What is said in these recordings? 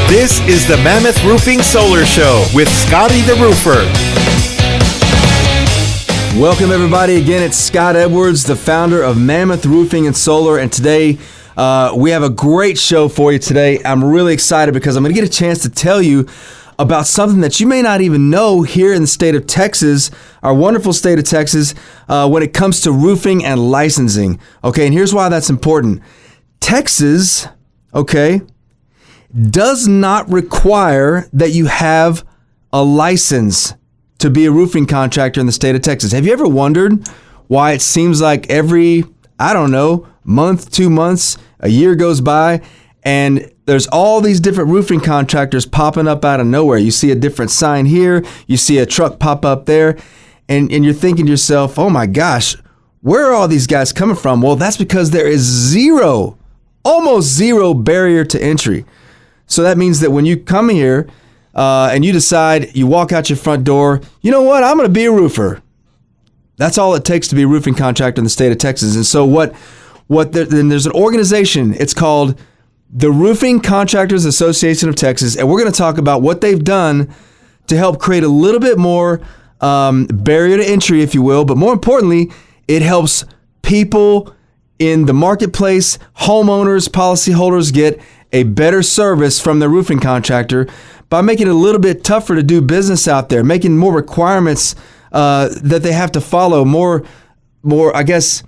This is the Mammoth Roofing Solar Show with Scotty the Roofer. Welcome everybody. Again, it's Scott Edwards, the founder of Mammoth Roofing and Solar, and today we have a great show for you today. I'm really excited because I'm going to get a chance to tell you about something that you may not even know here in the state of Texas, our wonderful state of Texas, when it comes to roofing and licensing. Okay, and here's why that's important. Texas, okay, does not require that you have a license to be a roofing contractor in the state of Texas. Have you ever wondered why it seems like every, month, 2 months, a year goes by, and there's all these different roofing contractors popping up out of nowhere? You see a different sign here, you see a truck pop up there, and you're thinking to yourself, oh my gosh, where are all these guys coming from? Well, that's because there is almost zero barrier to entry. So that means that when you come here and you decide, you walk out your front door, you know what, I'm going to be a roofer. That's all it takes to be a roofing contractor in the state of Texas. And so then there's an organization, it's called the Roofing Contractors Association of Texas, and we're going to talk about what they've done to help create a little bit more barrier to entry, if you will, but more importantly, it helps people in the marketplace, homeowners, policyholders get a better service from the roofing contractor by making it a little bit tougher to do business out there, making more requirements that they have to follow, more duties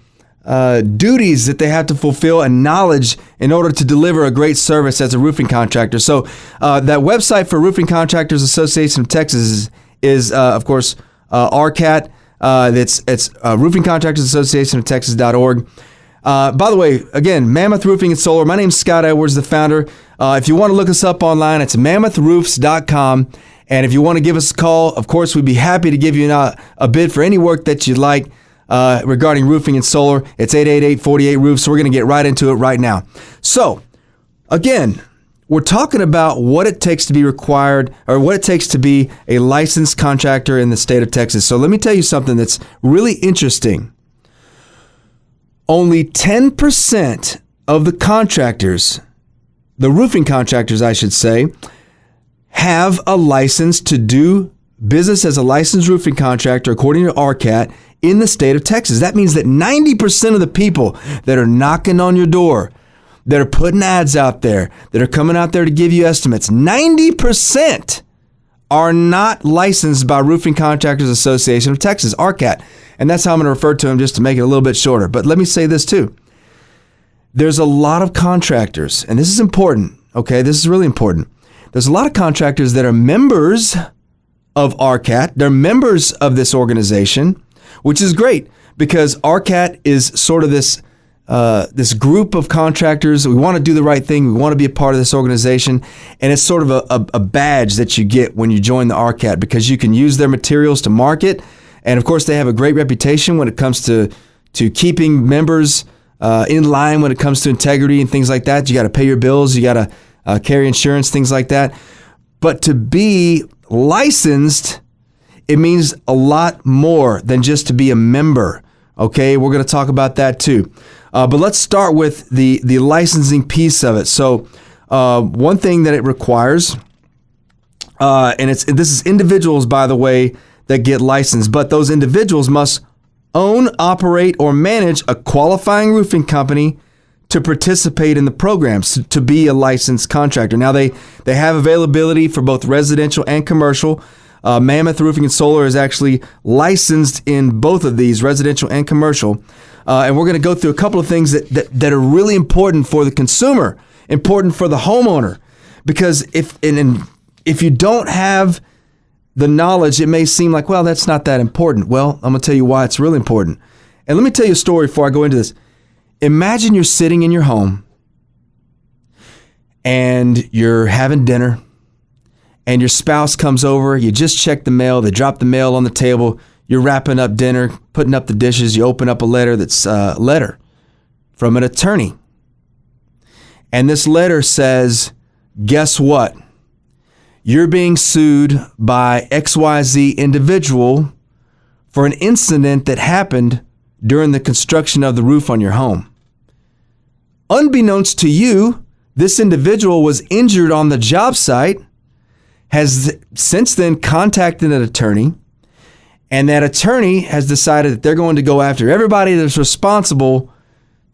that they have to fulfill, and knowledge in order to deliver a great service as a roofing contractor. So that website for Roofing Contractors Association of Texas is of course, RCAT. It's Roofing Contractors Association of Texas.org. By the way, again, Mammoth Roofing and Solar. My name's Scott Edwards, the founder. If you want to look us up online, it's mammothroofs.com. And if you want to give us a call, of course, we'd be happy to give you a bid for any work that you'd like regarding roofing and solar. It's 888-48-ROOF, so we're going to get right into it right now. So, again, we're talking about what it takes to be required, or what it takes to be a licensed contractor in the state of Texas. So let me tell you something that's really interesting. Only 10% of the contractors, the roofing contractors, I should say, have a license to do business as a licensed roofing contractor, according to RCAT, in the state of Texas. That means that 90% of the people that are knocking on your door, that are putting ads out there, that are coming out there to give you estimates, 90% are not licensed by Roofing Contractors Association of Texas, RCAT. And that's how I'm going to refer to them, just to make it a little bit shorter. But let me say this too. There's a lot of contractors, and this is important, okay? This is really important. There's a lot of contractors that are members of RCAT. They're members of this organization, which is great because RCAT is sort of this group of contractors. We want to do the right thing. We want to be a part of this organization. And it's sort of a badge that you get when you join the RCAT, because you can use their materials to market. And of course, they have a great reputation when it comes to keeping members in line when it comes to integrity and things like that. You got to pay your bills. You got to carry insurance, things like that. But to be licensed, it means a lot more than just to be a member. Okay, we're going to talk about that too. But let's start with the licensing piece of it. So one thing that it requires, and this is individuals, by the way, that get licensed, but those individuals must own, operate, or manage a qualifying roofing company to participate in the programs, to be a licensed contractor. Now, they have availability for both residential and commercial. Mammoth Roofing and Solar is actually licensed in both of these, residential and commercial. And we're going to go through a couple of things that are really important for the consumer, important for the homeowner. Because if you don't have the knowledge, it may seem like, well, that's not that important. Well, I'm going to tell you why it's really important. And let me tell you a story before I go into this. Imagine you're sitting in your home and you're having dinner and your spouse comes over. You just checked the mail. They drop the mail on the table. You're wrapping up dinner, putting up the dishes. You open up a letter that's a letter from an attorney. And this letter says, guess what? You're being sued by XYZ individual for an incident that happened during the construction of the roof on your home. Unbeknownst to you, This individual was injured on the job site, has since then contacted an attorney, and that attorney has decided that they're going to go after everybody that's responsible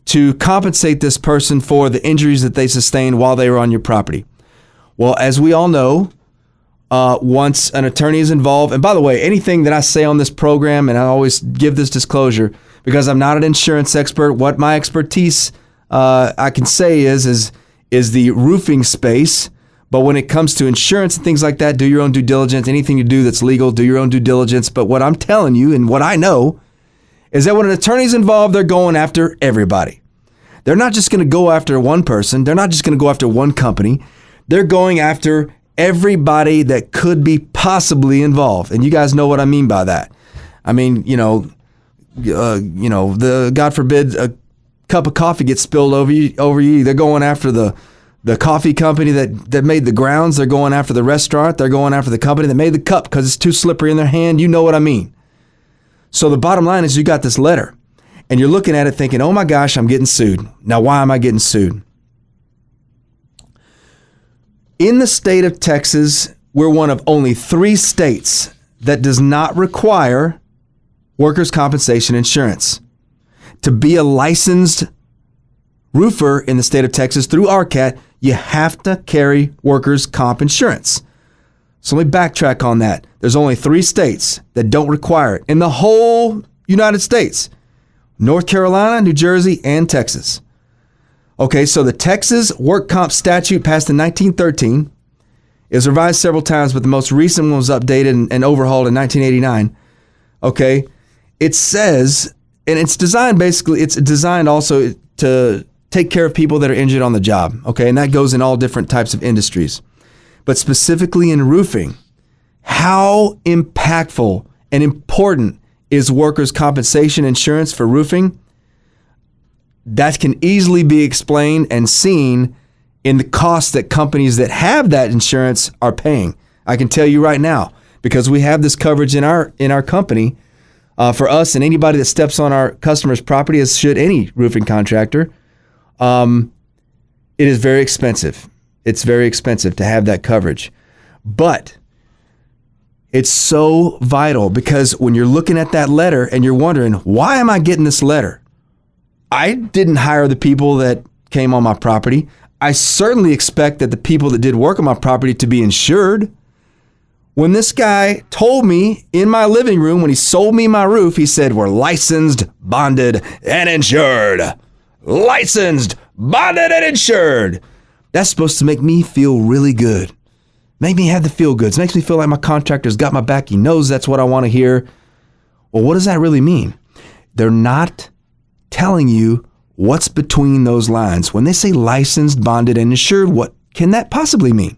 to compensate this person for the injuries that they sustained while they were on your property. Well, as we all know, once an attorney is involved, and by the way, anything that I say on this program, and I always give this disclosure because I'm not an insurance expert, what my expertise I can say is the roofing space. But when it comes to insurance and things like that, do your own due diligence. Anything you do that's legal, do your own due diligence. But what I'm telling you and what I know is that when an attorney's involved, they're going after everybody. They're not just going to go after one person. They're not just going to go after one company. They're going after everybody that could be possibly involved. And you guys know what I mean by that. I mean, the God forbid a cup of coffee gets spilled over you. They're going after the coffee company that made the grounds. They're going after the restaurant. They're going after the company that made the cup because it's too slippery in their hand. You know what I mean. So the bottom line is you got this letter and you're looking at it thinking, oh my gosh, I'm getting sued. Now, why am I getting sued? In the state of Texas, we're one of only 3 states that does not require workers' compensation insurance. To be a licensed roofer in the state of Texas through RCAT, you have to carry workers' comp insurance. So let me backtrack on that. There's only 3 states that don't require it in the whole United States: North Carolina, New Jersey, and Texas. Okay, so the Texas work comp statute passed in 1913. It was revised several times, but the most recent one was updated and overhauled in 1989. Okay, it says, and it's designed also to take care of people that are injured on the job. Okay, and that goes in all different types of industries. But specifically in roofing, how impactful and important is workers' compensation insurance for roofing? That can easily be explained and seen in the cost that companies that have that insurance are paying. I can tell you right now, because we have this coverage in our company for us and anybody that steps on our customer's property, as should any roofing contractor. It is very expensive. It's very expensive to have that coverage. But it's so vital because when you're looking at that letter and you're wondering, why am I getting this letter? I didn't hire the people that came on my property. I certainly expect that the people that did work on my property to be insured. When this guy told me in my living room, when he sold me my roof, he said, we're licensed, bonded, and insured. Licensed, bonded, and insured. That's supposed to make me feel really good. Make me have the feel goods. Makes me feel like my contractor's got my back. He knows that's what I want to hear. Well, what does that really mean? They're not telling you what's between those lines. When they say licensed, bonded, and insured, what can that possibly mean?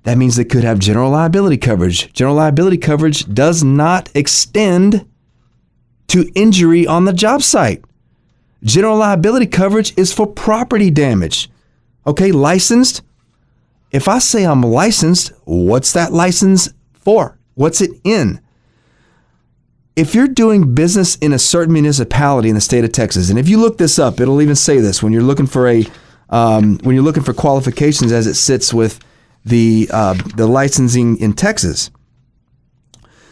That means they could have general liability coverage. General liability coverage does not extend to injury on the job site. General liability coverage is for property damage. Okay, licensed. If I say I'm licensed, what's that license for? What's it in? If you're doing business in a certain municipality in the state of Texas, and if you look this up, it'll even say this when you're looking for qualifications as it sits with the licensing in Texas.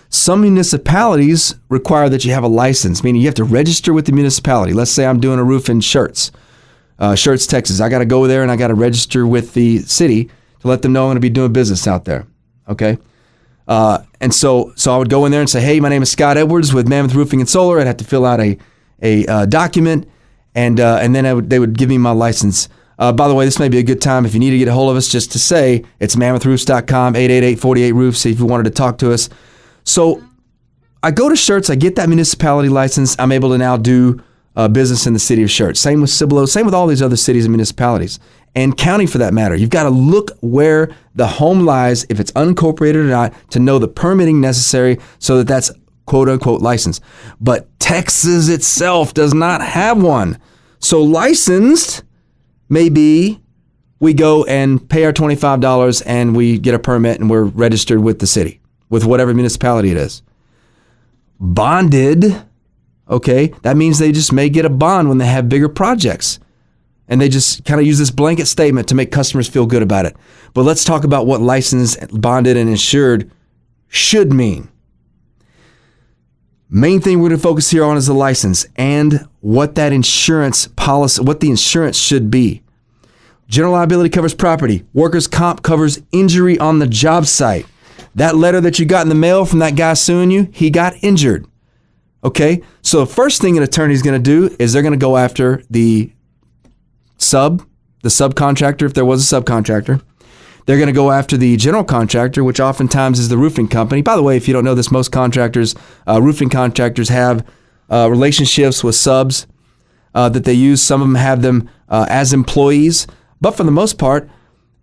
Some municipalities require that you have a license, meaning you have to register with the municipality. Let's say I'm doing a roof in Schertz, Texas. I got to go there and I got to register with the city to let them know I'm going to be doing business out there. Okay. And so I would go in there and say, hey, my name is Scott Edwards with Mammoth Roofing and Solar. I'd have to fill out a document, and then they would give me my license. By the way, this may be a good time if you need to get a hold of us just to say it's mammothroofs.com, 888-48-ROOFs if you wanted to talk to us. So I go to Schertz, I get that municipality license. I'm able to now do business in the city of Schertz. Same with Cibolo, same with all these other cities and municipalities. And county for that matter. You've got to look where the home lies, if it's unincorporated or not, to know the permitting necessary so that that's quote-unquote licensed. But Texas itself does not have one. So licensed may be we go and pay our $25 and we get a permit and we're registered with the city, with whatever municipality it is. Bonded, okay, that means they just may get a bond when they have bigger projects. And they just kind of use this blanket statement to make customers feel good about it. But let's talk about what licensed, bonded, and insured should mean. Main thing we're going to focus here on is the license and what that insurance policy, what the insurance should be. General liability covers property. Workers' comp covers injury on the job site. That letter that you got in the mail from that guy suing you, he got injured. Okay? So the first thing an attorney is going to do is they're going to go after the subcontractor, if there was a subcontractor. They're going to go after the general contractor, which oftentimes is the roofing company. By the way, if you don't know this, most contractors, roofing contractors have relationships with subs that they use. Some of them have them as employees. But for the most part,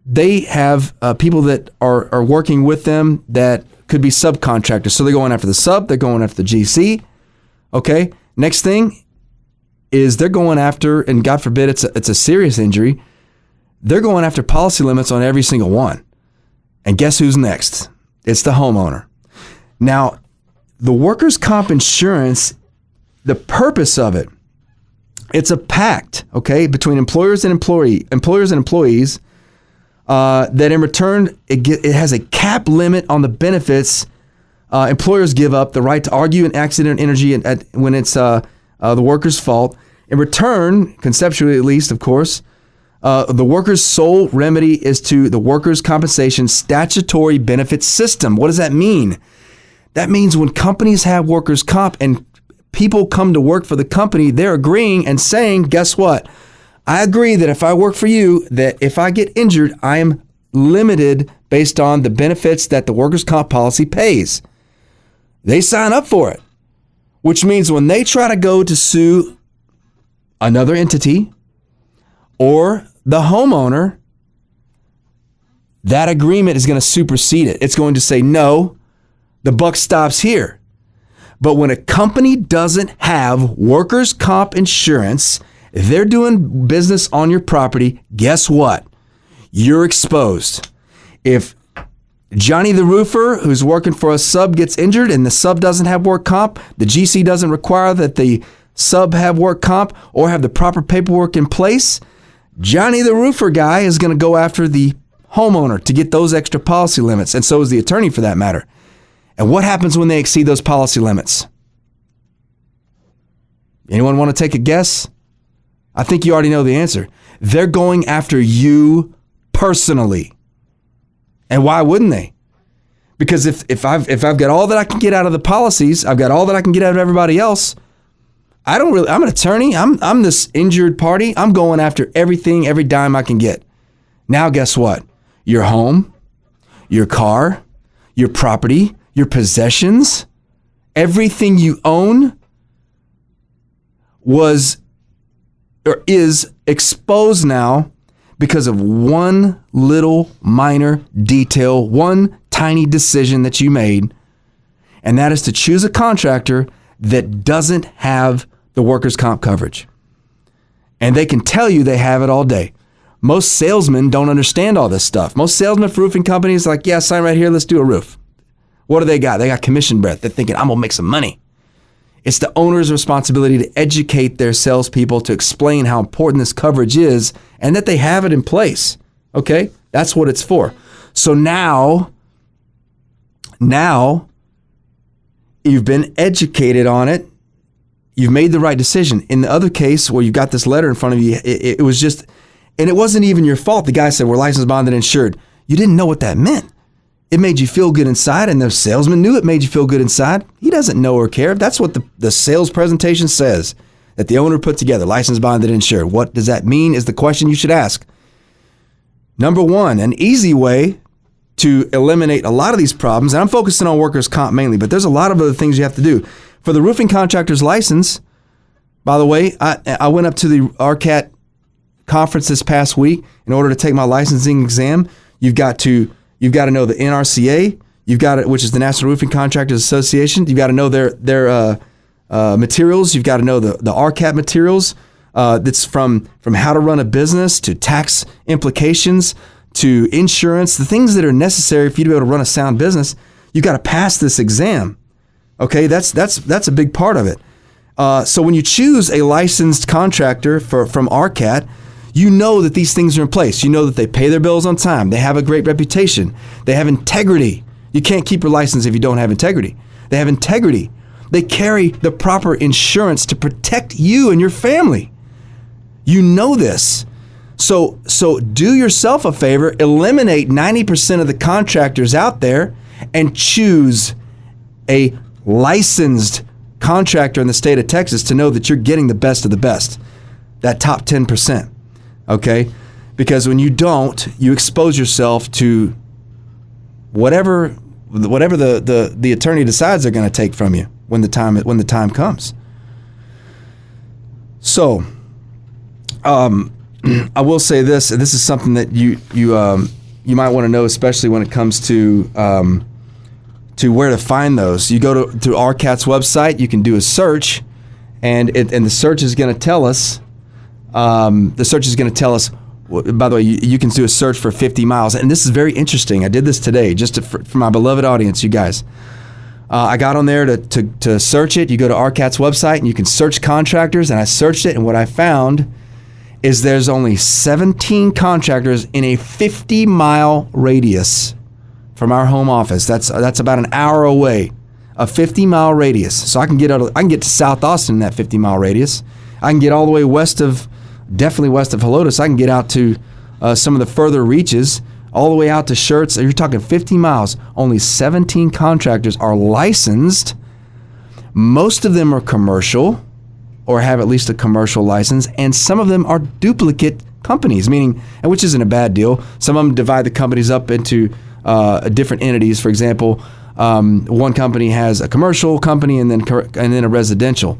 they have people that are working with them that could be subcontractors. So they're going after the sub, they're going after the GC. Okay. Next thing is they're going after, and God forbid it's a serious injury, they're going after policy limits on every single one. And guess who's next? It's the homeowner. Now, the workers' comp insurance, the purpose of it, it's a pact, okay, between employers and employees that in return, it has a cap limit on the benefits employers give up, the right to argue an accident or injury when it's the worker's fault. In return, conceptually at least, of course, the worker's sole remedy is to the workers' compensation statutory benefit system. What does that mean? That means when companies have workers' comp and people come to work for the company, they're agreeing and saying, guess what? I agree that if I work for you, that if I get injured, I am limited based on the benefits that the workers' comp policy pays. They sign up for it, which means when they try to go to sue another entity or the homeowner, that agreement is going to supersede it. It's going to say, no, the buck stops here. But when a company doesn't have workers' comp insurance, they're doing business on your property, guess what? You're exposed. If Johnny the roofer, who's working for a sub, gets injured and the sub doesn't have work comp, the GC doesn't require that the sub have work comp or have the proper paperwork in place, Johnny the roofer guy is going to go after the homeowner to get those extra policy limits, and so is the attorney for that matter. And what happens when they exceed those policy limits? Anyone want to take a guess? I think you already know the answer. They're going after you personally. And why wouldn't they? Because if I've got all that I can get out of the policies, I've got all that I can get out of everybody else, I'm an attorney. I'm this injured party. I'm going after everything, every dime I can get. Now guess what? Your home, your car, your property, your possessions, everything you own was or is exposed now because of one little minor detail, one tiny decision that you made, and that is to choose a contractor that doesn't have the workers' comp coverage. And they can tell you they have it all day. Most salesmen don't understand all this stuff. Most salesmen for roofing companies are like, yeah, sign right here, let's do a roof. What do they got? They got commission breath. They're thinking, I'm going to make some money. It's the owner's responsibility to educate their salespeople to explain how important this coverage is and that they have it in place. Okay? That's what it's for. So now you've been educated on it. You've made the right decision. In the other case where you got this letter in front of you, it was just, and it wasn't even your fault. The guy said, we're licensed, bonded, insured. You didn't know what that meant. It made you feel good inside, and the salesman knew it made you feel good inside. He doesn't know or care. That's what the sales presentation says, that the owner put together, licensed, bonded, insured. What does that mean is the question you should ask. Number one, an easy way to eliminate a lot of these problems, and I'm focusing on workers' comp mainly, but there's a lot of other things you have to do. For the roofing contractor's license, by the way, I went up to the RCAT conference this past week. In order to take my licensing exam, you've got to know the NRCA, which is the National Roofing Contractors Association. You've got to know their materials. You've got to know the RCAT materials. That's from how to run a business to tax implications to insurance, the things that are necessary for you to be able to run a sound business. You've got to pass this exam. Okay, that's a big part of it. So when you choose a licensed contractor from RCAT, You know that these things are in place. You know that they pay their bills on time. They have a great reputation. They have integrity. You can't keep your license if you don't have integrity. They have integrity. They carry the proper insurance to protect you and your family. You know this. So do yourself a favor, eliminate 90% of the contractors out there and choose a licensed contractor in the state of Texas to know that you're getting the best of the best, that top 10%. Okay? Because when you don't, you expose yourself to whatever the attorney decides they're going to take from you when the time comes. So, I will say this. This is something that you might want to know, especially when it comes to where to find those. You go to RCAT's website. You can do a search, and the search is going to tell us. By the way, you can do a search for 50 miles, and this is very interesting. I did this today just for my beloved audience, you guys. I got on there to search it. You go to RCAT's website, and you can search contractors, and I searched it, and what I found is there's only 17 contractors in a 50-mile radius from our home office. That's about an hour away, a 50-mile radius. So I can get to South Austin in that 50-mile radius. I can get all the way definitely west of Helotes. I can get out to some of the further reaches, all the way out to Schertz. You're talking 50 miles. Only 17 contractors are licensed. Most of them are commercial or have at least a commercial license, and some of them are duplicate companies, meaning, and which isn't a bad deal. Some of them divide the companies up into different entities. For example, one company has a commercial company and then a residential.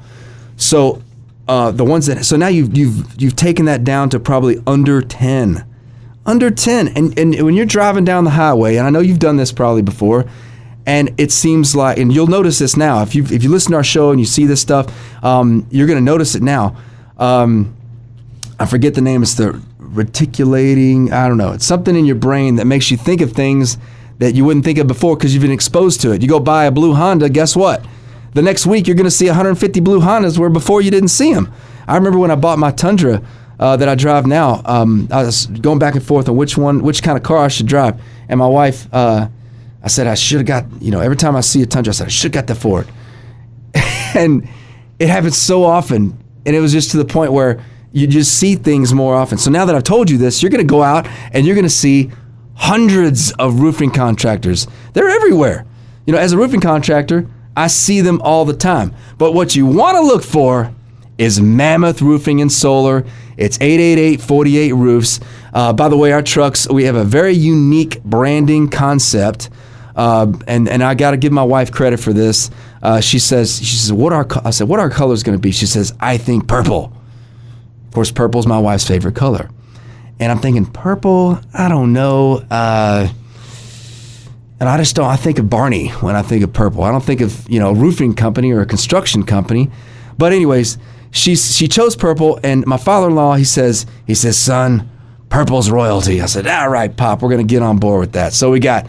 So so now you've taken that down to probably under 10. Under 10. And when you're driving down the highway, and I know you've done this probably before, and it seems like, and you'll notice this now, if you listen to our show and you see this stuff, you're going to notice it now. I forget the name. It's the reticulating, I don't know. It's something in your brain that makes you think of things that you wouldn't think of before because you've been exposed to it. You go buy a blue Honda, guess what? The next week, you're going to see 150 blue Hondas where before you didn't see them. I remember when I bought my Tundra that I drive now, I was going back and forth on which kind of car I should drive. And my wife, I said I should have got, every time I see a Tundra, I said I should have got the Ford. And it happens so often. And it was just to the point where you just see things more often. So now that I've told you this, you're going to go out and you're going to see hundreds of roofing contractors. They're everywhere. As a roofing contractor, I see them all the time. But what you want to look for is Mammoth Roofing and Solar. It's 888-48 Roofs. By the way, our trucks, we have a very unique branding concept. And I got to give my wife credit for this. She says, I said, what are our colors going to be? She says, I think purple. Of course, purple is my wife's favorite color. And I'm thinking, purple, I don't know. And I think of Barney when I think of purple. I don't think of, a roofing company or a construction company. But anyways, she chose purple, and my father-in-law, he says, son, purple's royalty. I said, all right, Pop, we're going to get on board with that. So we got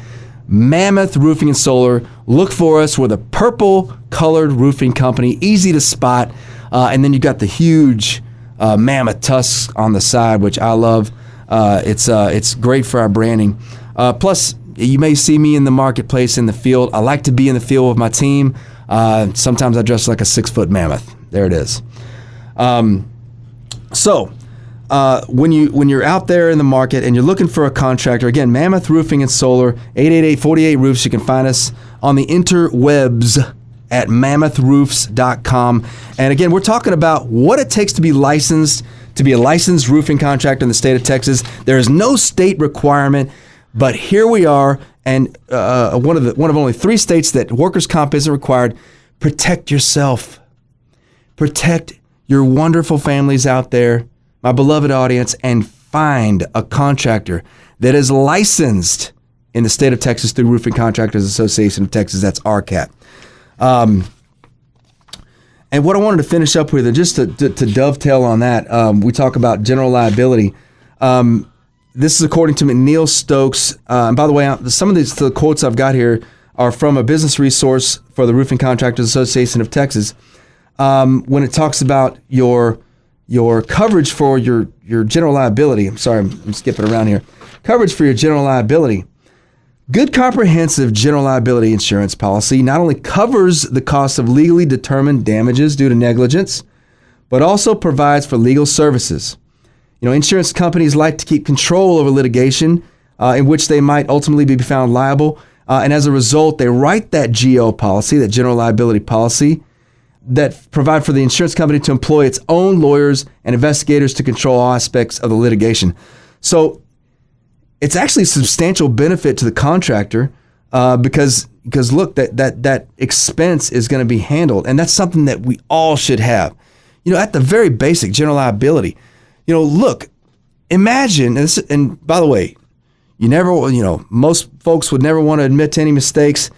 Mammoth Roofing and Solar. Look for us. We're the purple-colored roofing company, easy to spot. And then you got the huge mammoth tusks on the side, which I love. It's great for our branding. Plus, you may see me in the marketplace in the field. I like to be in the field with my team. Sometimes I dress like a 6-foot mammoth. There it is. So when you're out there in the market and you're looking for a contractor, again, Mammoth Roofing and Solar, 888-48 Roofs. You can find us on the interwebs at mammothroofs.com. And again, we're talking about what it takes to be a licensed roofing contractor in the state of Texas. There is no state requirement, but here we are, and one of only 3 states that workers' comp isn't required. Protect yourself. Protect your wonderful families out there, my beloved audience, and find a contractor that is licensed in the state of Texas through Roofing Contractors Association of Texas. That's RCAT. And what I wanted to finish up with, and just to dovetail on that, we talk about general liability. This is according to McNeil Stokes. And by the way, some of the quotes I've got here are from a business resource for the Roofing Contractors Association of Texas. When it talks about your coverage for your your general liability. I'm sorry, I'm skipping around here. Coverage for your general liability. Good comprehensive general liability insurance policy not only covers the cost of legally determined damages due to negligence, but also provides for legal services. Insurance companies like to keep control over litigation in which they might ultimately be found liable. And as a result, they write that GL policy, that general liability policy, that provide for the insurance company to employ its own lawyers and investigators to control all aspects of the litigation. So it's actually a substantial benefit to the contractor because look, that expense is going to be handled. And that's something that we all should have. At the very basic general liability, look, imagine, and by the way, most folks would never want to admit to any mistakes.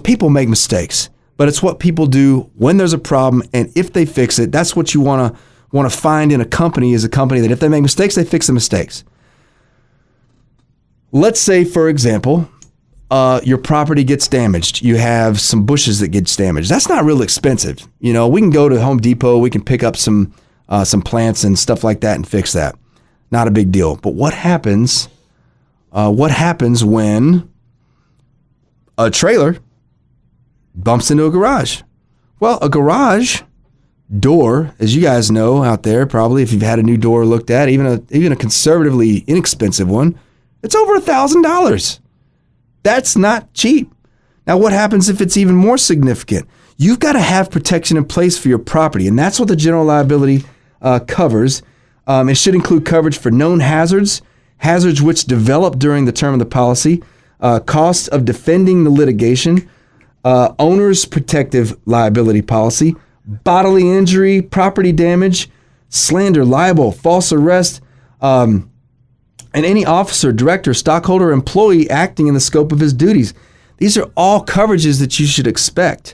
People make mistakes, but it's what people do when there's a problem, and if they fix it, that's what you want to find in a company, is a company that if they make mistakes, they fix the mistakes. Let's say, for example, your property gets damaged. You have some bushes that gets damaged. That's not real expensive. We can go to Home Depot, we can pick up some plants and stuff like that and fix that. Not a big deal. But what happens when a trailer bumps into a garage? Well, a garage door, as you guys know out there, probably if you've had a new door looked at, even a conservatively inexpensive one, it's over $1,000. That's not cheap. Now, what happens if it's even more significant? You've got to have protection in place for your property, and that's what the general liability covers. It should include coverage for known hazards which develop during the term of the policy, costs of defending the litigation, owner's protective liability policy, bodily injury, property damage, slander, libel, false arrest, and any officer, director, stockholder, employee acting in the scope of his duties. These are all coverages that you should expect.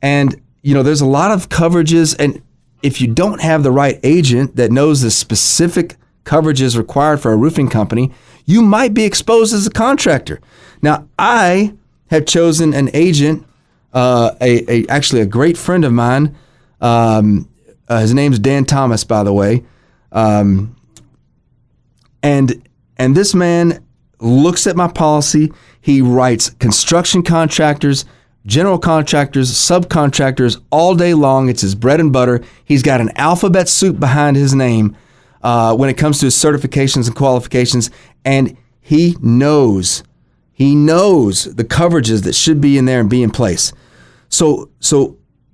And, there's a lot of coverages, and if you don't have the right agent that knows the specific coverages required for a roofing company, you might be exposed as a contractor. Now, I have chosen an agent, actually a great friend of mine. His name's Dan Thomas, by the way. And this man looks at my policy. He writes construction contractors, general contractors, subcontractors all day long. It's his bread and butter. He's got an alphabet soup behind his name when it comes to his certifications and qualifications, and he knows the coverages that should be in there and be in place. So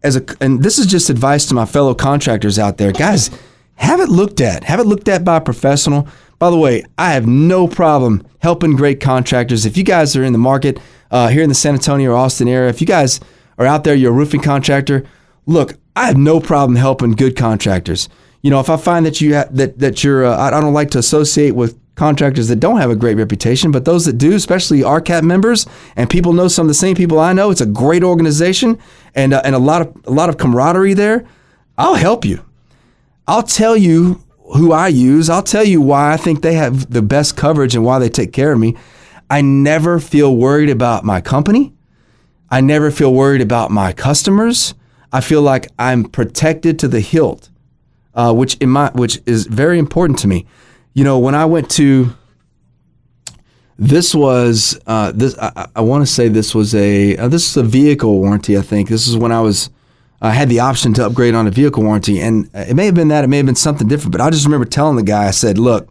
and this is just advice to my fellow contractors out there, guys. Have it looked at by a professional. By the way, I have no problem helping great contractors. If you guys are in the market here in the San Antonio or Austin area, if you guys are out there, you're a roofing contractor, look, I have no problem helping good contractors. If I find that you're, I don't like to associate with contractors that don't have a great reputation, but those that do, especially RCAP members, and people know some of the same people I know. It's a great organization and a lot of camaraderie there. I'll help you. I'll tell you who I use. I'll tell you why I think they have the best coverage and why they take care of me. I never feel worried about my company. I never feel worried about my customers. I feel like I'm protected to the hilt, which is very important to me. When I went to, this was I want to say this was a vehicle warranty. I think this is when I had the option to upgrade on a vehicle warranty, and it may have been that, it may have been something different, but I just remember telling the guy, I said, look,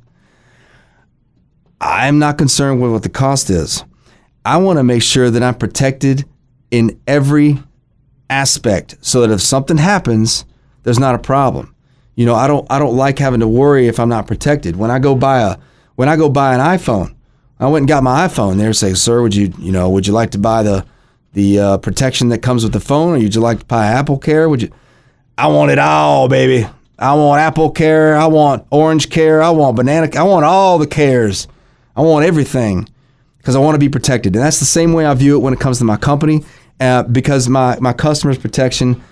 I'm not concerned with what the cost is. I want to make sure that I'm protected in every aspect so that if something happens, there's not a problem. I don't like having to worry if I'm not protected. When I go buy an iPhone, I went and got my iPhone. They say, sir, would you like to buy the protection that comes with the phone, or would you like to buy Apple Care? I want it all, baby. I want Apple Care. I want Orange Care. I want Banana. I want all the cares. I want everything because I want to be protected. And that's the same way I view it when it comes to my company, because my customers' protection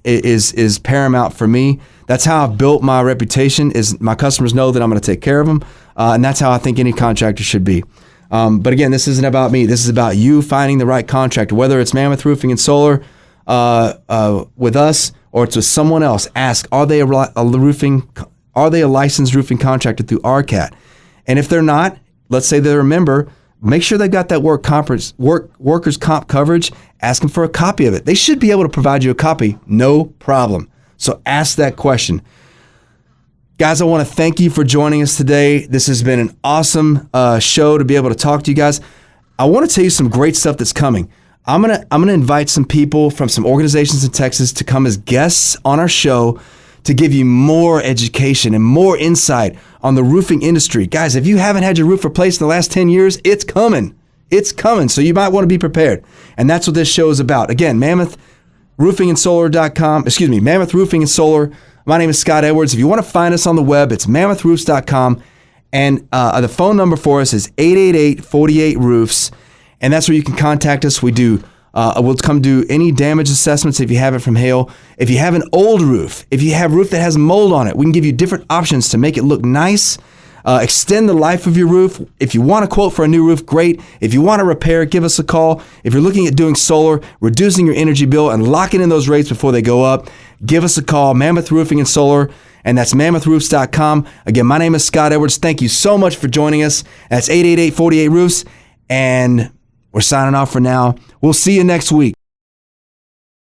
is paramount for me. That's how I've built my reputation, is my customers know that I'm going to take care of them. And that's how I think any contractor should be. But again, this isn't about me. This is about you finding the right contractor, whether it's Mammoth Roofing and Solar with us or it's with someone else. Ask, are they a roofing Are they a licensed roofing contractor through RCAT? And if they're not, let's say they're a member, make sure they've got that workers' comp coverage. Ask them for a copy of it. They should be able to provide you a copy, no problem. So ask that question. Guys, I want to thank you for joining us today. This has been an awesome show to be able to talk to you guys. I want to tell you some great stuff that's coming. I'm gonna invite some people from some organizations in Texas to come as guests on our show to give you more education and more insight on the roofing industry. Guys, if you haven't had your roof replaced in the last 10 years, it's coming. It's coming, so you might want to be prepared. And that's what this show is about. Again, Mammoth Roofing and Solar. My name is Scott Edwards. If you want to find us on the web, it's mammothroofs.com. And the phone number for us is 888-48-ROOFS. And that's where you can contact us. We'll come do any damage assessments if you have it from hail. If you have an old roof, if you have a roof that has mold on it, we can give you different options to make it look nice, extend the life of your roof. If you want a quote for a new roof, great. If you want to repair, give us a call. If you're looking at doing solar, reducing your energy bill and locking in those rates before they go up, give us a call, Mammoth Roofing and Solar, and that's mammothroofs.com. Again, my name is Scott Edwards. Thank you so much for joining us. That's 888-48-ROOFS, and we're signing off for now. We'll see you next week.